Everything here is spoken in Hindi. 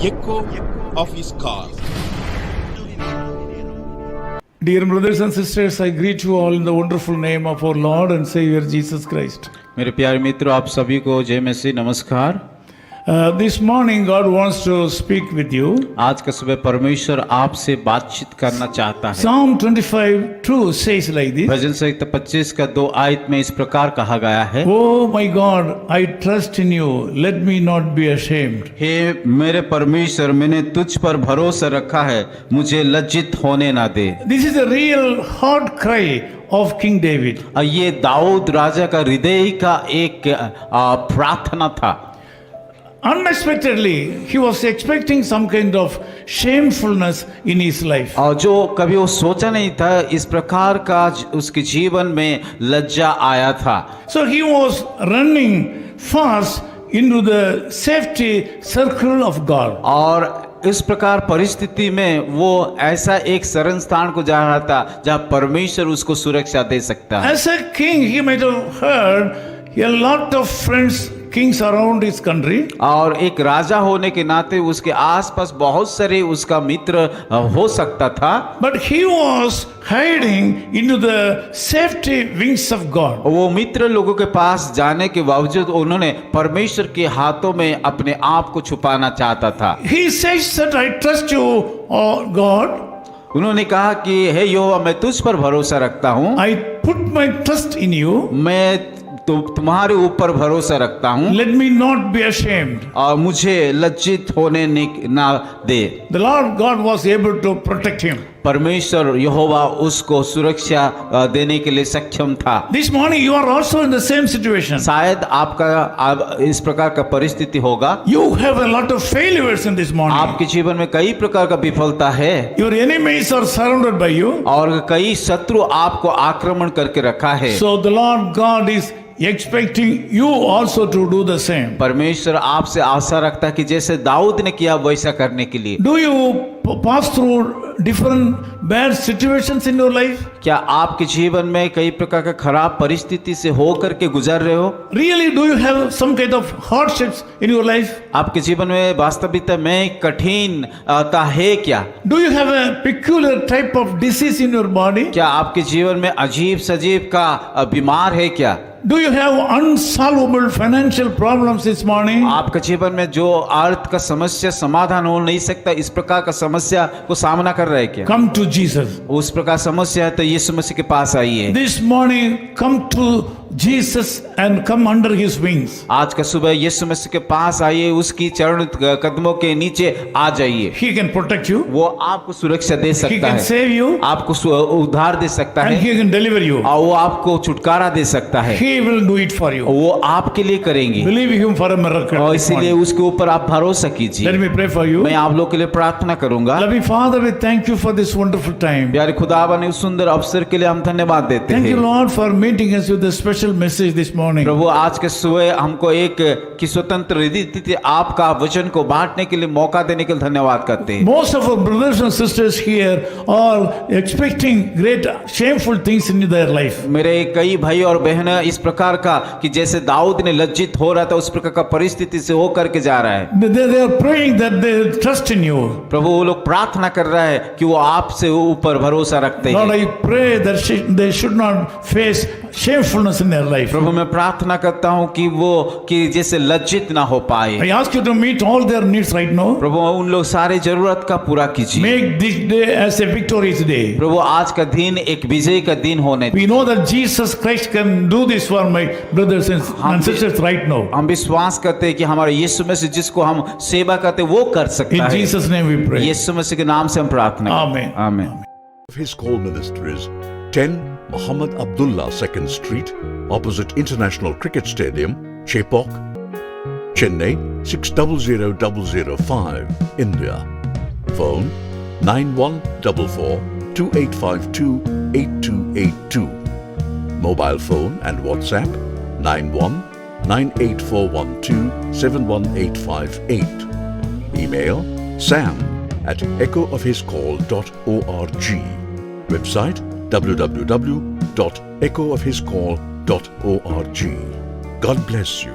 echo of his call. Dear brothers and sisters, I greet you all in the wonderful name of our Lord and Savior Jesus Christ. मेरे प्यारे मित्रों, आप सभी को जय मसीह नमस्कार। This morning God wants to speak with you. आज का सुबह परमेश्वर आपसे बातचीत करना चाहता है। Psalm 25:2 says like this. भजन संहिता 25 का 2 आयत में इस प्रकार कहा गया है, Oh my God, I trust in you. Let me not be ashamed. हे मेरे परमेश्वर, मैंने तुझ पर भरोसा रखा है, मुझे लज्जित होने ना दे। This is a real heart cry of King David. ये दाऊद राजा का हृदय का एक प्रार्थना था। Unexpectedly, he was expecting some kind of shamefulness in his life. और जो कभी वो सोचा नहीं था, इस प्रकार का उसके जीवन में लज्जा आया था। So he was running fast into the safety circle of God. और इस प्रकार परिस्थिति में वो ऐसा एक शरण स्थान को जा रहा था जहाँ परमेश्वर उसको सुरक्षा दे सकता है। As a king, he might have heard a lot of friends, kings around his country. और एक राजा होने के नाते उसके आसपास बहुत सारे उसका मित्र हो सकता था, But he was hiding into the safety wings of God. वो मित्र लोगों के पास जाने के बावजूद उन्होंने परमेश्वर के हाथों में अपने आप को छुपाना चाहता था। He says that I trust you, oh God. उन्होंने कहा कि हे यहोवा, मैं तुझ पर भरोसा रखता हूँ, I put my trust in you. मैं तुम्हारे ऊपर भरोसा रखता हूँ, Let me not be ashamed. और मुझे लज्जित होने ना दे। The Lord God was able to protect him. परमेश्वर यहोवा उसको सुरक्षा देने के लिए सक्षम था। This morning you are also in the same situation. शायद आपका इस प्रकार का परिस्थिति होगा। You have a lot of failures in this morning. आपके जीवन में कई प्रकार का विफलता है Your enemies are surrounded by you. और कई शत्रु आपको आक्रमण करके रखा है। So the Lord God is expecting you also to do the same. परमेश्वर आपसे आशा रखता है कि जैसे दाऊद ने किया वैसा करने के लिए। Do you pass through different bad situations in your life? क्या आपके जीवन में कई प्रकार का खराब परिस्थिति से होकर के गुजर रहे हो? Really, do you have some kind of hardships in your life? आपके जीवन में वास्तविकता में कठिनता है क्या? Do you have a peculiar type of disease in your body? क्या आपके जीवन में अजीब सजीब का बीमार है क्या? Do you have unsolvable financial problems this morning? आपके जीवन में जो अर्थ का समस्या समाधान हो नहीं सकता, इस प्रकार का समस्या को सामना कर रहे हैं क्या? Come to Jesus. उस प्रकार समस्या है तो यीशु मसीह के पास आइए। This morning, come to Jesus and come under his wings. आज का सुबह यीशु मसीह के पास आइए, उसकी चरण कदमों के नीचे आ जाइए। He can protect you. वो आपको सुरक्षा दे He सकता can है, save you. आपको उद्धार दे सकता And है he can deliver you. और वो आपको छुटकारा दे सकता है। He will do it for you. वो आपके लिए करेंगे Believe him for a miracle. और this इसीलिए morning. उसके ऊपर आप भरोसा कीजिए। Let me pray for you. मैं आप लोग के लिए प्रार्थना करूंगा। Loving Father, we thank you for this wonderful time. प्यारे खुदावन, इस सुंदर अवसर के लिए हम धन्यवाद देते Thank you, हैं। Lord, for meeting us with a special message this morning. प्रभु, आज के सुबह हमको एक की स्वतंत्र रीति आपका वचन को बांटने के लिए मौका देने के लिए धन्यवाद करते हैं। Most of our brothers and sisters here are expecting great shameful things in their life. मेरे कई भाई और बहनें इस प्रकार का कि जैसे दाऊद ने लज्जित हो रहा था, उस प्रकार का परिस्थिति से हो करके जा रहा है। They are praying that they trust in you. प्रभु, वो लोग प्रार्थना कर रहा है कि वो आपसे ऊपर भरोसा रखते Lord, हैं। I pray that they should not face shamefulness in their life. प्रभु, मैं प्रार्थना करता हूँ कि जैसे लज्जित ना हो पाए। I ask you to meet all their needs right now. प्रभु, उन लोग सारे जरूरत का पूरा कीजिए। Make this day as a victorious day. प्रभु, आज का दिन एक विजय का दिन होने दे। We know that Jesus Christ can do this for my brothers and sisters right now. हम विश्वास करते हैं कि हमारे यीशु मसीह जिसको हम सेवा करते हैं वो कर सकता In है। Jesus' name we pray. यीशु मसीह के नाम से हम प्रार्थना करते हैं। Amen. आमीन। His call ministries 10 Muhammad Abdullah 2nd Street, opposite International Cricket Stadium, Chepauk, Chennai 600005, India. Phone 9144 2852 8282. Mobile phone and WhatsApp 91 98412 71858. Email sam@echoofhiscall.org. Website www.echoofhiscall.org. God bless you.